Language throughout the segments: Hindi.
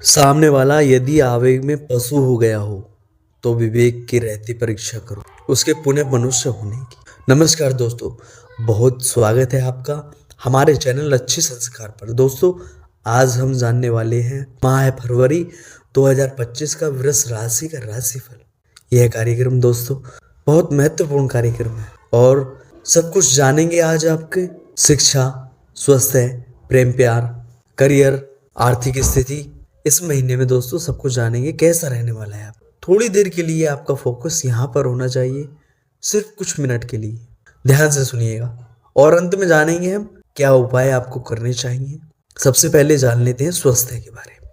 सामने वाला यदि आवेग में पशु हो गया हो तो विवेक की रहती परीक्षा करो उसके पुण्य मनुष्य होने की। नमस्कार दोस्तों, बहुत स्वागत है आपका हमारे चैनल अच्छे संस्कार पर। दोस्तों, आज हम जानने वाले हैं माह है फरवरी 2025 का वृष राशि का राशिफल। यह कार्यक्रम दोस्तों बहुत महत्वपूर्ण कार्यक्रम है और सब कुछ जानेंगे आज आपके शिक्षा, स्वास्थ्य, प्रेम प्यार, करियर, आर्थिक स्थिति। इस महीने में दोस्तों सब कुछ जानेंगे कैसा रहने वाला है। आप थोड़ी देर के लिए आपका फोकस यहाँ पर होना चाहिए, सिर्फ कुछ मिनट के लिए। ध्यान से सुनिएगा और अंत में जानेंगे हम क्या उपाय आपको करने चाहिए। सबसे पहले जान लेते हैं स्वास्थ्य के बारे में।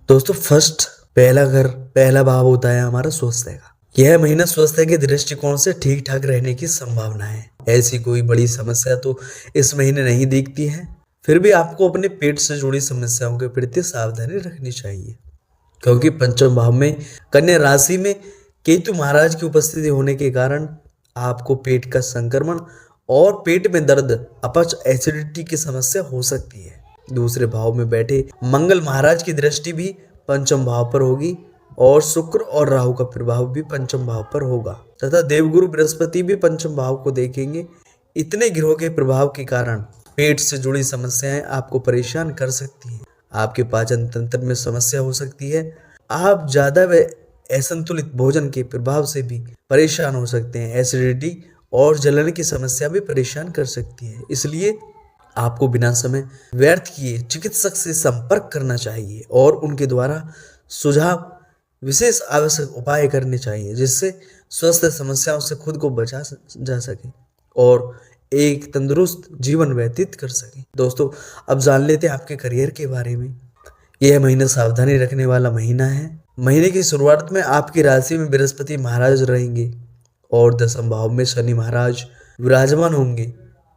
दोस्तों, फर्स्ट पहला भाव होता है हमारा स्वास्थ्य का। यह महीना स्वास्थ्य के दृष्टिकोण से ठीक ठाक रहने की संभावना है। ऐसी कोई बड़ी समस्या तो इस महीने नहीं दिखती है, फिर भी आपको अपने पेट से जुड़ी समस्याओं के प्रति सावधानी रखनी चाहिए, क्योंकि पंचम भाव में कन्या राशि में केतु महाराज की उपस्थिति होने के कारण आपको पेट का संक्रमण और पेट में दर्द, अपच, एसिडिटी की समस्या हो सकती है। दूसरे भाव में बैठे मंगल महाराज की दृष्टि भी पंचम भाव पर होगी और शुक्र और राहु का प्रभाव भी पंचम भाव पर होगा तथा देवगुरु बृहस्पति भी पंचम भाव को देखेंगे। इतने ग्रहों के प्रभाव के कारण पेट से जुड़ी समस्याएं आपको परेशान कर सकती हैं। आपके पाचन तंत्र में समस्या हो सकती है। आप ज्यादा व असंतुलित भोजन के प्रभाव से भी परेशान हो सकते हैं। एसिडिटी और जलन की समस्या भी परेशान कर सकती है। इसलिए आपको बिना समय व्यर्थ किए चिकित्सक से संपर्क करना चाहिए और उनके द्वारा सुझाव विशेष आवश्यक उपाय करने चाहिए, जिससे स्वास्थ्य समस्याओं से खुद को बचा जा सके और एक तंदुरुस्त जीवन व्यतीत कर सके। दोस्तों, अब जान लेते हैं आपके करियर के बारे में। यह महीना सावधानी रखने वाला महीना है। महीने की शुरुआत में आपकी राशि में बृहस्पति महाराज रहेंगे और दसम भाव में शनि महाराज विराजमान होंगे।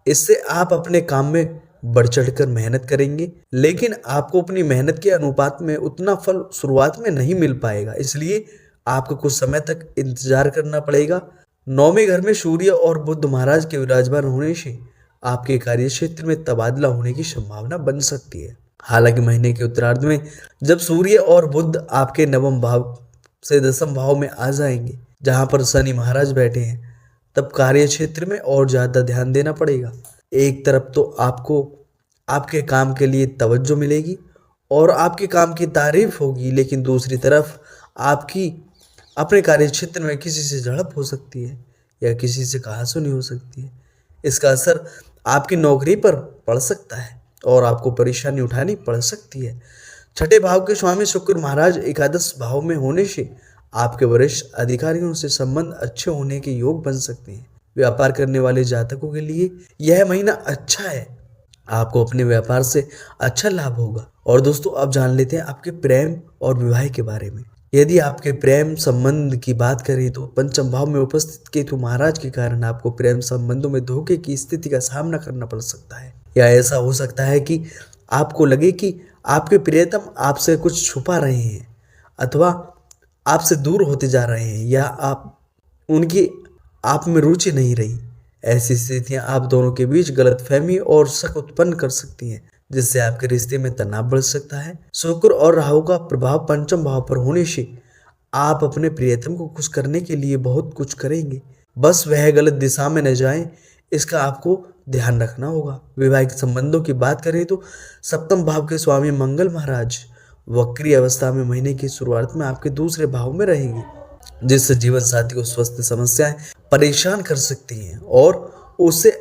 इससे आप अपने काम में बढ़ चढ़कर मेहनत करेंगे, लेकिन आपको अपनी मेहनत के अनुपात में उतना फल शुरुआत में नहीं मिल पाएगा। इसलिए आपको कुछ समय तक इंतजार करना पड़ेगा। नौवें घर में सूर्य और बुध महाराज के विराजमान होने से आपके कार्य क्षेत्र में तबादला होने की संभावना बन सकती है। हालांकि महीने के उत्तरार्ध में जब सूर्य और बुध आपके नवम भाव से दसम भाव में आ जाएंगे, जहां पर शनि महाराज बैठे हैं, तब कार्य क्षेत्र में और ज्यादा ध्यान देना पड़ेगा। एक तरफ तो आपको आपके काम के लिए तवज्जो मिलेगी और आपके काम की तारीफ होगी, लेकिन दूसरी तरफ आपकी अपने कार्य क्षेत्र में किसी से झड़प हो सकती है या किसी से कहासुनी हो सकती है। इसका असर आपकी नौकरी पर पड़ सकता है और आपको परेशानी उठानी पड़ सकती है। छठे भाव के स्वामी शुक्र महाराज एकादश भाव में होने से आपके वरिष्ठ अधिकारियों से संबंध अच्छे होने के योग बन सकते हैं। व्यापार करने वाले जातकों के लिए यह महीना अच्छा है। आपको अपने व्यापार से अच्छा लाभ होगा। और दोस्तों, अब जान लेते हैं आपके प्रेम और विवाह के बारे में। यदि आपके प्रेम संबंध की बात करें तो पंचम भाव में उपस्थित केतु महाराज के कारण आपको प्रेम संबंधों में धोखे की स्थिति का सामना करना पड़ सकता है, या ऐसा हो सकता है कि आपको लगे कि आपके प्रियतम आपसे कुछ छुपा रहे हैं अथवा आपसे दूर होते जा रहे हैं, या उनकी आप में रुचि नहीं रही। ऐसी स्थितियां आप दोनों के बीच गलतफहमी और शक उत्पन्न कर सकती हैं, जिससे आपके रिश्ते में तनाव बढ़ सकता है। शुक्र और राहु का प्रभाव पंचम भाव पर होने से आप अपने प्रियतम को खुश करने के लिए बहुत कुछ करेंगे, बस वह गलत दिशा में न जाए, इसका आपको ध्यान रखना होगा। वैवाहिक संबंधों की बात करें तो सप्तम भाव के स्वामी मंगल महाराज वक्री अवस्था में महीने की शुरुआत में आपके दूसरे भाव में रहेंगे, जिससे जीवन साथी को स्वास्थ्य समस्याएं परेशान कर सकती हैं और उससे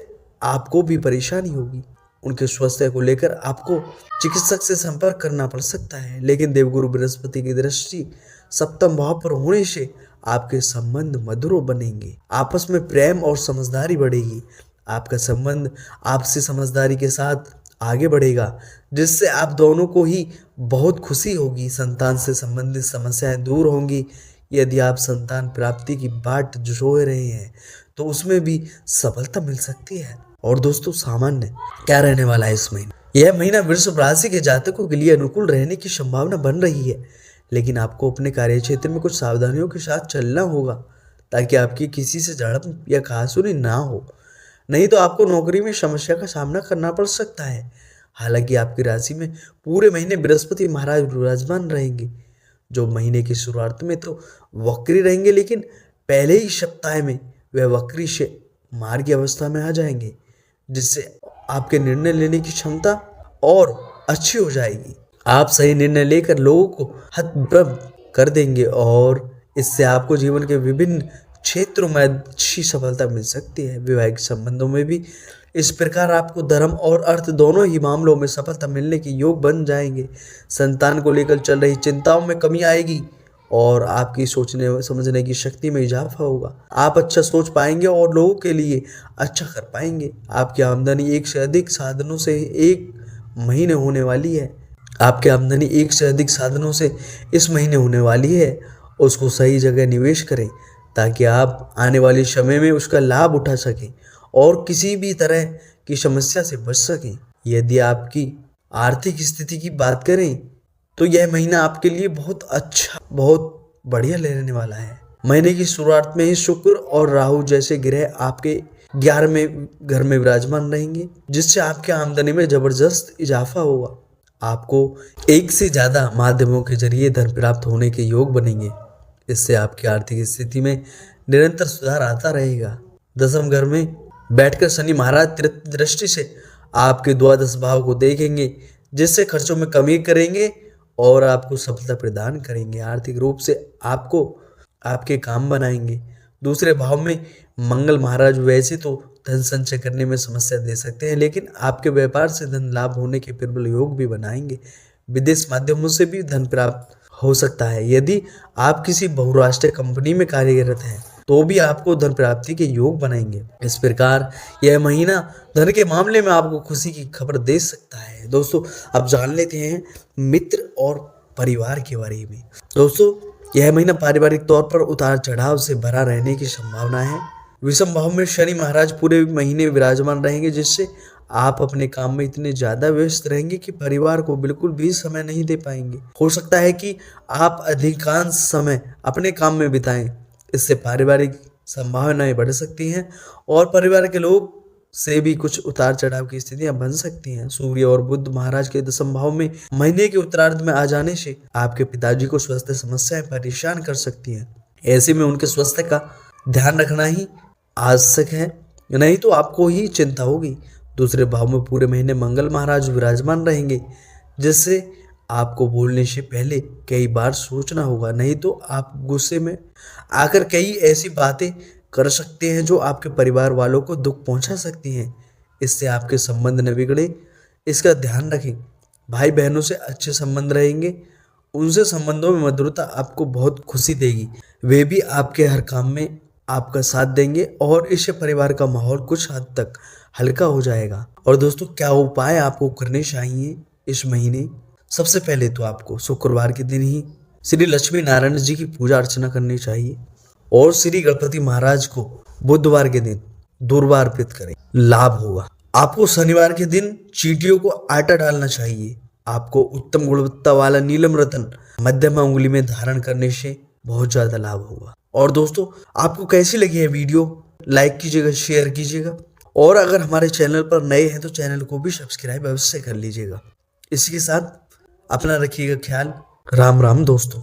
आपको भी परेशानी होगी। उनके स्वास्थ्य को लेकर आपको चिकित्सक से संपर्क करना पड़ सकता है, लेकिन देवगुरु बृहस्पति की दृष्टि सप्तम भाव पर होने से आपके संबंध मधुर बनेंगे। आपस में प्रेम और समझदारी बढ़ेगी। आपका संबंध आपसी समझदारी के साथ आगे बढ़ेगा, जिससे आप दोनों को ही बहुत खुशी होगी। संतान से संबंधित समस्याएं दूर होंगी। यदि आप संतान प्राप्ति की बाट जोह रहे हैं तो उसमें भी सफलता मिल सकती है। और दोस्तों, सामान्य क्या रहने वाला है इस महीने। यह महीना वृषभ राशि के जातकों के लिए अनुकूल रहने की संभावना बन रही है, लेकिन आपको अपने कार्य क्षेत्र में कुछ सावधानियों के साथ चलना होगा ताकि आपकी किसी से झड़प या कहासुनी ना हो, नहीं तो आपको नौकरी में समस्या का सामना करना पड़ सकता है। हालांकि आपकी राशि में पूरे महीने बृहस्पति महाराज विराजमान रहेंगे, जो महीने की शुरुआत में तो वक्री रहेंगे, लेकिन पहले ही सप्ताह में वह वक्री से मार्ग की अवस्था में आ जाएंगे, जिससे आपके निर्णय लेने की क्षमता और अच्छी हो जाएगी। आप सही निर्णय लेकर लोगों को हतप्रभ कर देंगे और इससे आपको जीवन के विभिन्न क्षेत्रों में अच्छी सफलता मिल सकती है। वैवाहिक संबंधों में भी इस प्रकार आपको धर्म और अर्थ दोनों ही मामलों में सफलता मिलने के योग बन जाएंगे। संतान को लेकर चल रही चिंताओं में कमी आएगी और आपकी सोचने समझने की शक्ति में इजाफा होगा। आप अच्छा सोच पाएंगे और लोगों के लिए अच्छा कर पाएंगे। आपकी आमदनी एक से अधिक साधनों से एक महीने होने वाली है। आपकी आमदनी एक से अधिक साधनों से इस महीने होने वाली है। उसको सही जगह निवेश करें ताकि आप आने वाले समय में उसका लाभ उठा सकें और किसी भी तरह की समस्या से बच सकें। यदि आपकी आर्थिक स्थिति की बात करें तो यह महीना आपके लिए बहुत अच्छा, बहुत बढ़िया रहने वाला है। महीने की शुरुआत में ही शुक्र और राहु जैसे ग्रह आपके 11वें घर में विराजमान रहेंगे, जिससे आपके आमदनी में जबरदस्त इजाफा होगा। आपको एक से ज्यादा माध्यमों के जरिए धन प्राप्त होने के योग बनेंगे। इससे आपकी आर्थिक स्थिति में निरंतर सुधार आता रहेगा। 10वें घर में बैठकर शनि महाराज तृतीय दृष्टि से आपके द्वादश भाव को देखेंगे, जिससे खर्चों में कमी करेंगे और आपको सफलता प्रदान करेंगे। आर्थिक रूप से आपको आपके काम बनाएंगे। दूसरे भाव में मंगल महाराज वैसे तो धन संचय करने में समस्या दे सकते हैं, लेकिन आपके व्यापार से धन लाभ होने के प्रबल योग भी बनाएंगे। विदेश माध्यमों से भी धन प्राप्त हो सकता है। यदि आप किसी बहुराष्ट्रीय कंपनी में कार्यरत हैं तो भी आपको धन प्राप्ति के योग बनाएंगे। इस प्रकार यह महीना धन के मामले में आपको खुशी की खबर दे सकता है। दोस्तों, अब जान लेते हैं मित्र और परिवार के बारे में। दोस्तों, यह महीना पारिवारिक तौर पर उतार चढ़ाव से भरा रहने की संभावना है। विषम भाव में शनि महाराज पूरे महीने विराजमान रहेंगे, जिससे आप अपने काम में इतने ज्यादा व्यस्त रहेंगे कि परिवार को बिल्कुल भी समय नहीं दे पाएंगे। हो सकता है कि आप अधिकांश समय अपने काम में बिताएं। इससे पारिवारिक संभावनाएं बढ़ सकती हैं और परिवार के लोग से भी कुछ उतार चढ़ाव की स्थितियां बन सकती हैं। सूर्य और बुध महाराज के 10वें भाव में महीने के उत्तरार्ध में आ जाने से आपके पिताजी को स्वास्थ्य समस्याएं परेशान कर सकती हैं। ऐसे में उनके स्वास्थ्य का ध्यान रखना ही आवश्यक है, नहीं तो आपको ही चिंता होगी। दूसरे भाव में पूरे महीने मंगल महाराज विराजमान रहेंगे, जिससे आपको बोलने से पहले कई बार सोचना होगा, नहीं तो आप गुस्से में आकर कई ऐसी बातें कर सकते हैं जो आपके परिवार वालों को दुख पहुंचा सकती हैं। इससे आपके संबंध न बिगड़े, इसका ध्यान रखें। भाई बहनों से अच्छे संबंध रहेंगे, उनसे संबंधों में मधुरता आपको बहुत खुशी देगी। वे भी आपके हर काम में आपका साथ देंगे और इससे परिवार का माहौल कुछ हद तक हल्का हो जाएगा। और दोस्तों, क्या उपाय आपको करने चाहिए इस महीने? सबसे पहले तो आपको शुक्रवार के दिन ही श्री लक्ष्मी नारायण जी की पूजा अर्चना करनी चाहिए और श्री गणपति महाराज को बुधवार के दिन दूर्वा अर्पित करें, लाभ होगा। आपको शनिवार के दिन चींटियों को आटा डालना चाहिए। आपको उत्तम गुणवत्ता वाला नीलम रत्न मध्यमा उंगली में धारण करने से बहुत ज्यादा लाभ होगा। और दोस्तों, आपको कैसी लगी है वीडियो? लाइक कीजिएगा, शेयर कीजिएगा और अगर हमारे चैनल पर नए हैं तो चैनल को भी सब्सक्राइब अवश्य कर लीजिएगा। इसी के साथ अपना रखिएगा ख्याल। राम राम दोस्तों।